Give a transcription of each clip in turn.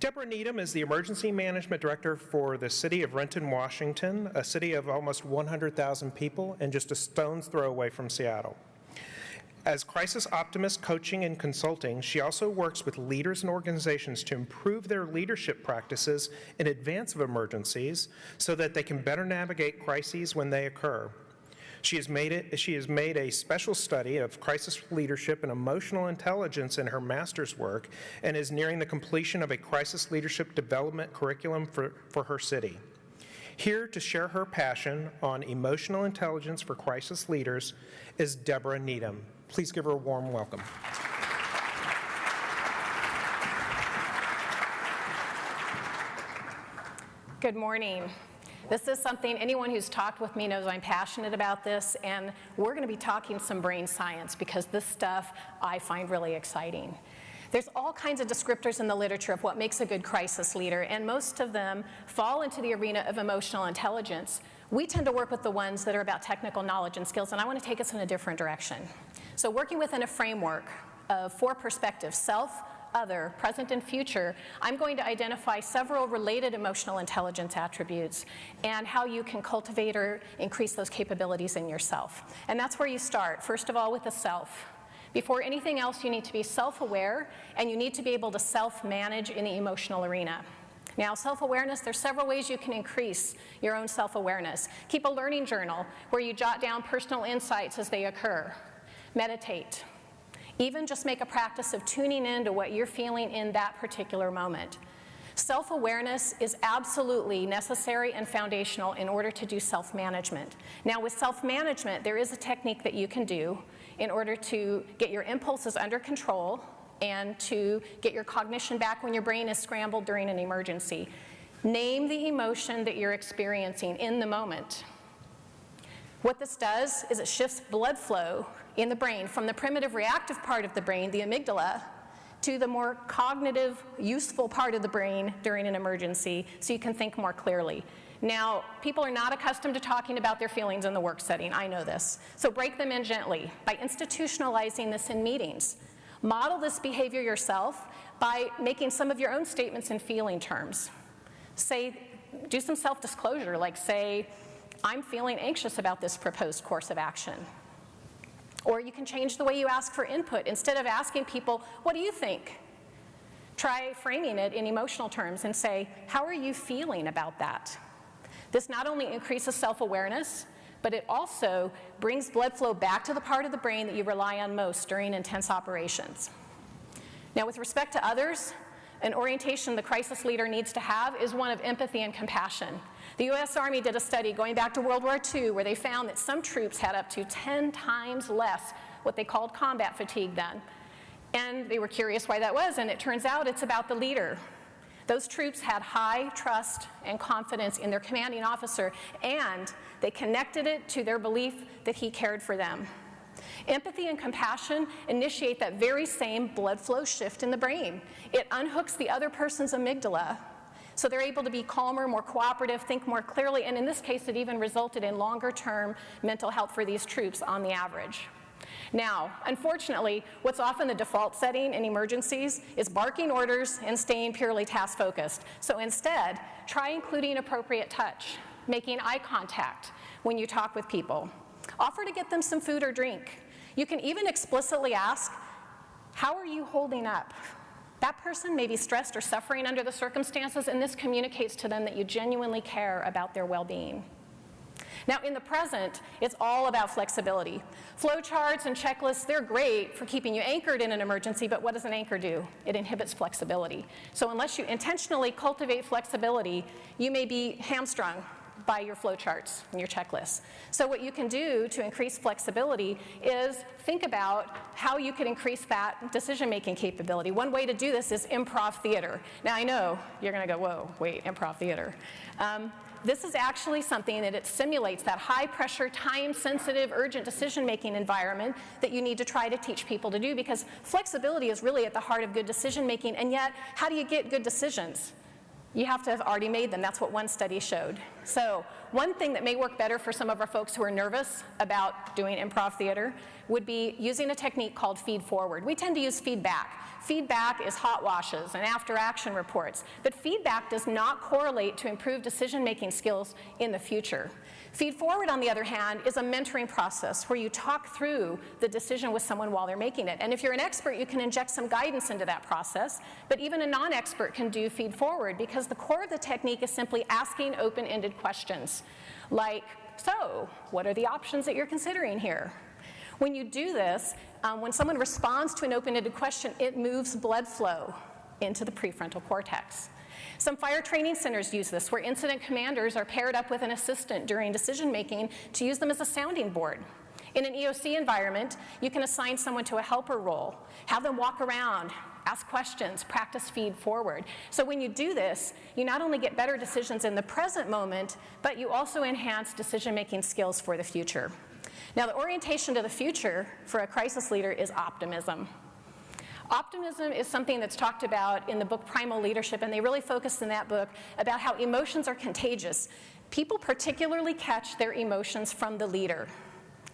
Deborah Needham is the Emergency Management Director for the City of Renton, Washington, a city of almost 100,000 people and just a stone's throw away from Seattle. As Crisis Optimist coaching and consulting, she also works with leaders and organizations to improve their leadership practices in advance of emergencies so that they can better navigate crises when they occur. She has made a special study of crisis leadership and emotional intelligence in her master's work and is nearing the completion of a crisis leadership development curriculum for her city. Here to share her passion on emotional intelligence for crisis leaders is Deborah Needham. Please give her a warm welcome. Good morning. This is something anyone who's talked with me knows I'm passionate about this, and we're going to be talking some brain science because this stuff I find really exciting. There's all kinds of descriptors in the literature of what makes a good crisis leader, and most of them fall into the arena of emotional intelligence. We tend to work with the ones that are about technical knowledge and skills, and I want to take us in a different direction. So working within a framework of 4 perspectives: self, other, present, and future, I'm going to identify several related emotional intelligence attributes and how you can cultivate or increase those capabilities in yourself. And that's where you start, first of all, with the self. Before anything else, you need to be self-aware, and you need to be able to self-manage in the emotional arena. Now, self-awareness, there's several ways you can increase your own self-awareness. Keep a learning journal where you jot down personal insights as they occur. Meditate. Even just make a practice of tuning in to what you're feeling in that particular moment. Self-awareness is absolutely necessary and foundational in order to do self-management. Now, with self-management, there is a technique that you can do in order to get your impulses under control and to get your cognition back when your brain is scrambled during an emergency. Name the emotion that you're experiencing in the moment. What this does is it shifts blood flow in the brain from the primitive reactive part of the brain, the amygdala, to the more cognitive, useful part of the brain during an emergency so you can think more clearly. Now, people are not accustomed to talking about their feelings in the work setting. I know this. So break them in gently by institutionalizing this in meetings. Model this behavior yourself by making some of your own statements in feeling terms. Do some self-disclosure, like say, I'm feeling anxious about this proposed course of action. Or you can change the way you ask for input. Instead of asking people, what do you think? Try framing it in emotional terms and say, how are you feeling about that? This not only increases self-awareness, but it also brings blood flow back to the part of the brain that you rely on most during intense operations. Now, with respect to others, an orientation the crisis leader needs to have is one of empathy and compassion. The U.S. Army did a study going back to World War II where they found that some troops had up to 10 times less what they called combat fatigue then. And they were curious why that was, and it turns out it's about the leader. Those troops had high trust and confidence in their commanding officer, and they connected it to their belief that he cared for them. Empathy and compassion initiate that very same blood flow shift in the brain. It unhooks the other person's amygdala, so they're able to be calmer, more cooperative, think more clearly, and in this case, it even resulted in longer-term mental health for these troops on the average. Now, unfortunately, what's often the default setting in emergencies is barking orders and staying purely task-focused. So instead, try including appropriate touch, making eye contact when you talk with people. Offer to get them some food or drink. You can even explicitly ask, how are you holding up? That person may be stressed or suffering under the circumstances, and this communicates to them that you genuinely care about their well-being. Now, in the present, it's all about flexibility. Flowcharts and checklists, they're great for keeping you anchored in an emergency, but what does an anchor do? It inhibits flexibility. So unless you intentionally cultivate flexibility, you may be hamstrung by your flowcharts and your checklists. So what you can do to increase flexibility is think about how you can increase that decision-making capability. One way to do this is improv theater. Now I know you're going to go, whoa, wait, improv theater. This is actually something that it simulates that high-pressure, time-sensitive, urgent decision-making environment that you need to try to teach people to do, because flexibility is really at the heart of good decision-making, and yet, how do you get good decisions? You have to have already made them. That's what one study showed. So one thing that may work better for some of our folks who are nervous about doing improv theater would be using a technique called feed forward. We tend to use feedback. Feedback is hot washes and after action reports, but feedback does not correlate to improved decision-making skills in the future. Feed forward, on the other hand, is a mentoring process where you talk through the decision with someone while they're making it. And if you're an expert, you can inject some guidance into that process, but even a non-expert can do feed forward because the core of the technique is simply asking open-ended questions like, so, what are the options that you're considering here? When you do this, when someone responds to an open-ended question, it moves blood flow into the prefrontal cortex. Some fire training centers use this, where incident commanders are paired up with an assistant during decision-making to use them as a sounding board. In an EOC environment, you can assign someone to a helper role, have them walk around, ask questions, practice feed forward. So when you do this, you not only get better decisions in the present moment, but you also enhance decision-making skills for the future. Now, the orientation to the future for a crisis leader is optimism. Optimism is something that's talked about in the book Primal Leadership, and they really focus in that book about how emotions are contagious. People particularly catch their emotions from the leader.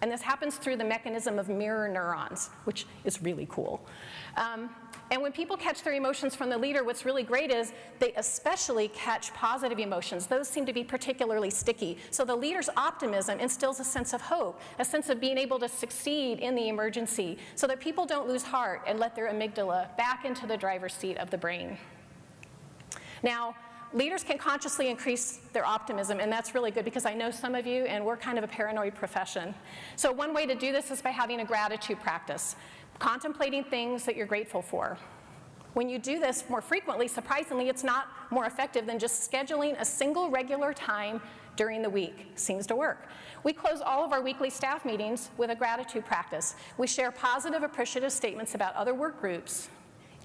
And this happens through the mechanism of mirror neurons, which is really cool. And when people catch their emotions from the leader, what's really great is they especially catch positive emotions. Those seem to be particularly sticky. So the leader's optimism instills a sense of hope, a sense of being able to succeed in the emergency so that people don't lose heart and let their amygdala back into the driver's seat of the brain. Now, leaders can consciously increase their optimism, and that's really good because I know some of you, and we're kind of a paranoid profession. So one way to do this is by having a gratitude practice, contemplating things that you're grateful for. When you do this more frequently, surprisingly, it's not more effective than just scheduling a single regular time during the week. Seems to work. We close all of our weekly staff meetings with a gratitude practice. We share positive, appreciative statements about other work groups,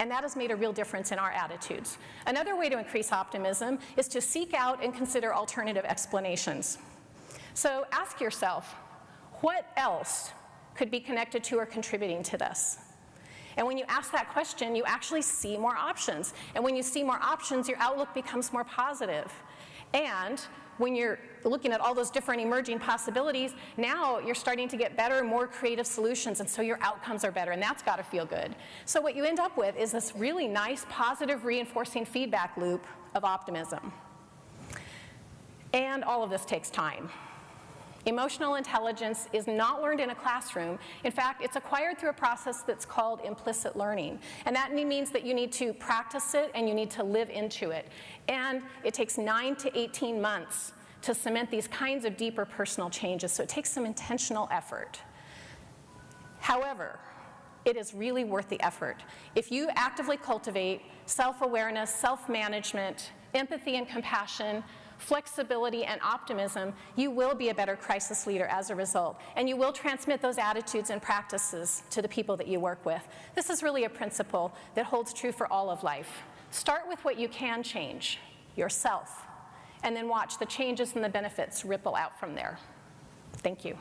and that has made a real difference in our attitudes. Another way to increase optimism is to seek out and consider alternative explanations. So ask yourself, what else could be connected to or contributing to this? And when you ask that question, you actually see more options. And when you see more options, your outlook becomes more positive. And when you're looking at all those different emerging possibilities, now you're starting to get better, more creative solutions, and so your outcomes are better, and that's got to feel good. So what you end up with is this really nice, positive, reinforcing feedback loop of optimism. And all of this takes time. Emotional intelligence is not learned in a classroom. In fact, it's acquired through a process that's called implicit learning. And that means that you need to practice it and you need to live into it. And it takes 9 to 18 months to cement these kinds of deeper personal changes. So it takes some intentional effort. However, it is really worth the effort. If you actively cultivate self-awareness, self-management, empathy and compassion, flexibility and optimism, you will be a better crisis leader as a result. And you will transmit those attitudes and practices to the people that you work with. This is really a principle that holds true for all of life. Start with what you can change, yourself, and then watch the changes and the benefits ripple out from there. Thank you.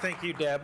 Thank you, Deb.